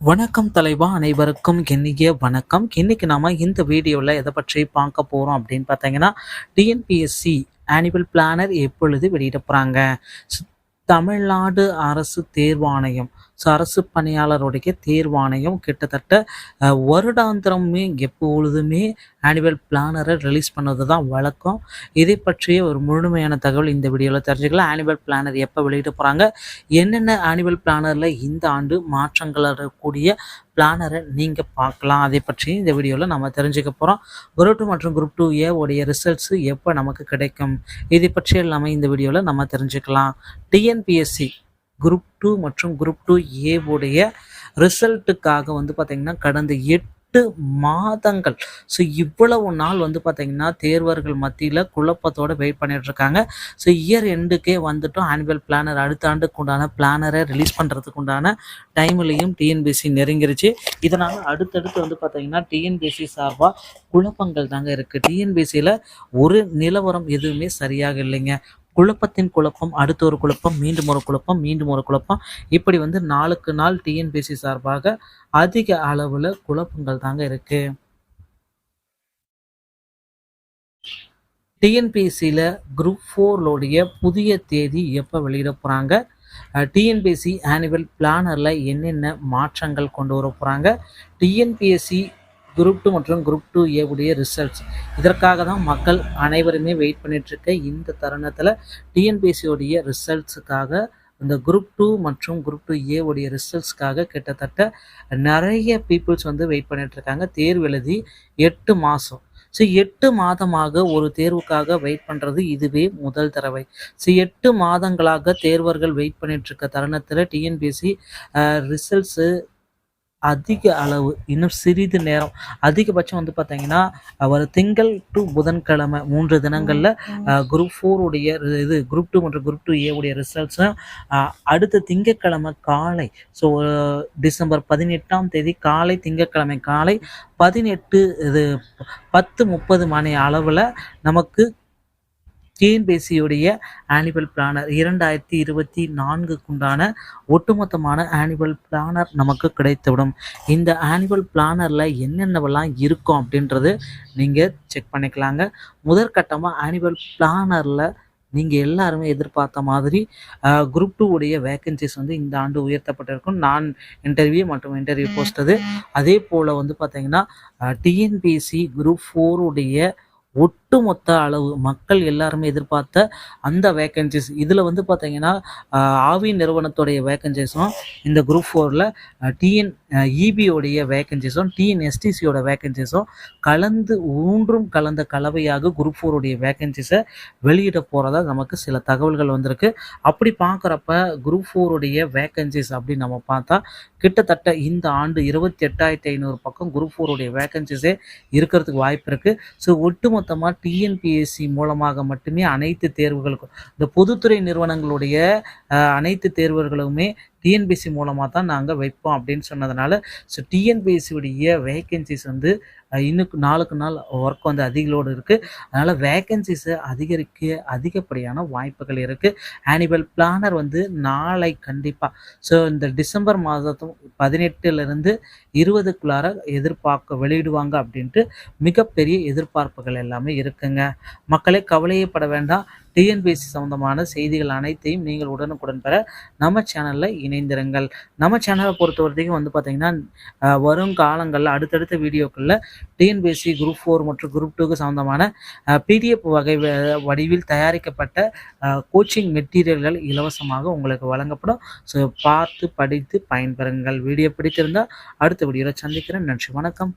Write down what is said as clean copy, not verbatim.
வணக்கம் தலைவா, அனைவருக்கும் இனிய வணக்கம். இன்னைக்கு நாம இந்த வீடியோவில் எதை பற்றி பார்க்க போகிறோம் அப்படின்னு பார்த்தீங்கன்னா, டிஎன்பிஎஸ்சி ஆனுவல் பிளானர் எப்பொழுது வெளியிட போகிறாங்க. தமிழ்நாடு அரசு தேர்வாணையம், அரசு பணியாளருடைய தேர்வாணையம் கிட்டத்தட்ட வருடாந்திரமே எப்பொழுதுமே ஆனுவல் பிளானரை ரிலீஸ் பண்ணது தான் வழக்கம். இதை பற்றிய ஒரு முழுமையான தகவல் இந்த வீடியோவில் தெரிஞ்சுக்கலாம். ஆனுவல் பிளானர் எப்போ வெளியிட போகிறாங்க, என்னென்ன ஆனுவல் பிளானரில் இந்த ஆண்டு மாற்றங்கள் வரக்கூடிய பிளானரை நீங்கள் பார்க்கலாம். அதை பற்றி இந்த வீடியோவில் நம்ம தெரிஞ்சுக்க போகிறோம். குரூப் 2 மற்றும் குரூப் 2A உடைய ரிசல்ட்ஸு எப்போ நமக்கு கிடைக்கும், இதை பற்றி எல்லாமே இந்த வீடியோவில் நம்ம தெரிஞ்சுக்கலாம். டிஎன்பிஎஸ்சி குரூப் 2 மற்றும் குரூப் 2A உடைய ரிசல்ட்டுக்காக பார்த்திங்கன்னா கடந்த 8 மாதங்கள் இவ்வளவு நாள் பார்த்திங்கன்னா தேர்வர்கள் மத்தியில் குழப்பத்தோடு வெயிட் பண்ணிட்டு இருக்காங்க. இயர் எண்டுக்கே வந்துட்டோம். ஆனுவல் பிளானர் அடுத்த ஆண்டுக்கு உண்டான பிளானரை ரிலீஸ் பண்ணுறதுக்கு உண்டான டைம்லையும் டிஎன்பிஎஸ்சி நெருங்கிருச்சு. இதனால் அடுத்தடுத்து பார்த்திங்கன்னா டிஎன்பிஎஸ்சி சார்பாக குழப்பங்கள் தாங்க இருக்குது. டிஎன்பிஎஸ்சியில் ஒரு நிலவரம் எதுவுமே சரியாக இல்லைங்க. குழப்பத்தின் குழப்பம், அடுத்த ஒரு குழப்பம், மீண்டும் ஒரு குழப்பம், மீண்டும் ஒரு குழப்பம், இப்படி நாளுக்கு நாள் டிஎன்பிஎஸ்சி சார்பாக அதிக அளவில் குழப்பங்கள் தாங்க இருக்கு. டிஎன்பிஎஸ்சியில் குரூப் 4 புதிய தேதி எப்போ வெளியிட போகிறாங்க, டிஎன்பிஎஸ்சி ஆனுவல் பிளானரில் என்னென்ன மாற்றங்கள் கொண்டு வர போகிறாங்க, டிஎன்பிஎஸ்சி குரூப் 2 மற்றும் குரூப் 2A உடைய ரிசல்ட்ஸ், இதற்காக தான் மக்கள் அனைவருமே வெயிட் பண்ணிட்டுருக்க இந்த தருணத்தில் டிஎன்பிஎஸ்சியோடைய ரிசல்ட்ஸுக்காக, இந்த குரூப் 2 மற்றும் குரூப் 2A உடைய ரிசல்ட்ஸ்க்காக கிட்டத்தட்ட நிறைய பீப்புள்ஸ் வெயிட் பண்ணிட்டுருக்காங்க. தேர்வு எழுதி 8 மாதம். 8 மாதமாக ஒரு தேர்வுக்காக வெயிட் பண்ணுறது இதுவே முதல் தடவை. 8 மாதங்களாக தேர்வர்கள் வெயிட் பண்ணிட்டுருக்க தருணத்தில் டிஎன்பிஎஸ்சி ரிசல்ட்ஸு அதிக அளவு இன்னும் சிறிது நேரம், அதிகபட்சம் பார்த்தீங்கன்னா ஒரு திங்கள் டு புதன்கிழமை 3 தினங்களில் குரூப் 4 உடைய இது குரூப் 2 மற்றும் குரூப் 2A உடைய ரிசல்ட்ஸும் அடுத்த திங்கட்கிழமை காலை, டிசம்பர் 18ஆம் தேதி காலை, திங்கட்கிழமை காலை 10:30 மணி அளவில் நமக்கு டிஎன்பிஎஸ்சியுடைய ஆனுவல் பிளானர் 2024க்குண்டான ஒட்டுமொத்தமான ஆனுவல் பிளானர் நமக்கு கிடைத்துவிடும். இந்த ஆனுவல் பிளானரில் என்னென்னவெல்லாம் இருக்கும் அப்படின்றது நீங்கள் செக் பண்ணிக்கலாங்க. முதற்கட்டமாக ஆனுவல் பிளானரில் நீங்கள் எல்லாருமே எதிர்பார்த்த மாதிரி குரூப் 2 உடைய வேக்கன்சிஸ் இந்த ஆண்டு உயர்த்தப்பட்டிருக்கும். நான் இன்டர்வியூ மற்றும் இன்டர்வியூ போஸ்ட் அதே போல் பார்த்தீங்கன்னா டிஎன்பிஎஸ்சி குரூப் 4 உடைய ஒட்டுமொத்த அளவு மக்கள் எல்லாருமே எதிர்பார்த்த அந்த வேக்கன்சிஸ், இதில் பார்த்தீங்கன்னா ஆவி நிறுவனத்துடைய வேக்கன்சிஸும், இந்த குரூப் 4ல் டிஎன்இபியோடைய வேக்கன்சிஸும், டிஎன்எஸ்டிசியோட வேக்கன்சிஸும் கலந்து கலந்த கலவையாக குரூப் 4 உடைய வேக்கன்சிஸை வெளியிட போகிறதா நமக்கு சில தகவல்கள் வந்திருக்கு. அப்படி பார்க்குறப்ப குரூப் 4 உடைய வேக்கன்சிஸ் அப்படின்னு நம்ம பார்த்தா கிட்டத்தட்ட இந்த ஆண்டு 28,500 பக்கம் குரூப் 4 உடைய வேக்கன்சிஸே இருக்கிறதுக்கு வாய்ப்பு இருக்குது. ஒட்டுமொத்தமாக டிஎன்பிஎஸ்சி மூலமாக மட்டுமே அனைத்து தேர்வுகளுக்கும், இந்த பொதுத்துறை நிறுவனங்களுடைய அனைத்து தேர்வுகளுமே டிஎன்பிஎஸ்சி மூலமாக தான் நாங்கள் வைப்போம் அப்படின்னு சொன்னதுனால டிஎன்பிஎஸ்சியுடைய வேக்கன்சிஸ் இன்னும் நாளுக்கு நாள் ஒர்க் அதிகளோடு இருக்குது. அதனால் வேக்கன்சிஸை அதிகரிக்க அதிகப்படியான வாய்ப்புகள் இருக்குது. ஆனுவல் பிளானர் நாளை கண்டிப்பாக இந்த டிசம்பர் மாதத்தும் 18லேருந்து 20க்குள்ளார வெளியிடுவாங்க அப்படின்ட்டு மிகப்பெரிய எதிர்பார்ப்புகள் எல்லாமே இருக்குங்க. மக்களே கவலையப்பட வேண்டாம். டிஎன்பிஎஸ்சி சம்மந்தமான செய்திகள் அனைத்தையும் நீங்கள் உடனுக்குடன் பெற நம்ம சேனலில் இணைந்திருங்கள். நம்ம சேனலை பொறுத்த வரைக்கும் பார்த்திங்கன்னா வரும் காலங்களில் அடுத்தடுத்த வீடியோக்களில் டிஎன்பிஎஸ்சி குரூப் 4 மற்றும் குரூப் 2க்கு சம்மந்தமான பிடிஎஃப் வகை வடிவில் தயாரிக்கப்பட்ட கோச்சிங் மெட்டீரியல்கள் இலவசமாக உங்களுக்கு வழங்கப்படும். பார்த்து படித்து பயன்பெறுங்கள். வீடியோ பிடித்திருந்தால் அடுத்த வீடியோவில் சந்திக்கிறேன். நன்றி, வணக்கம்.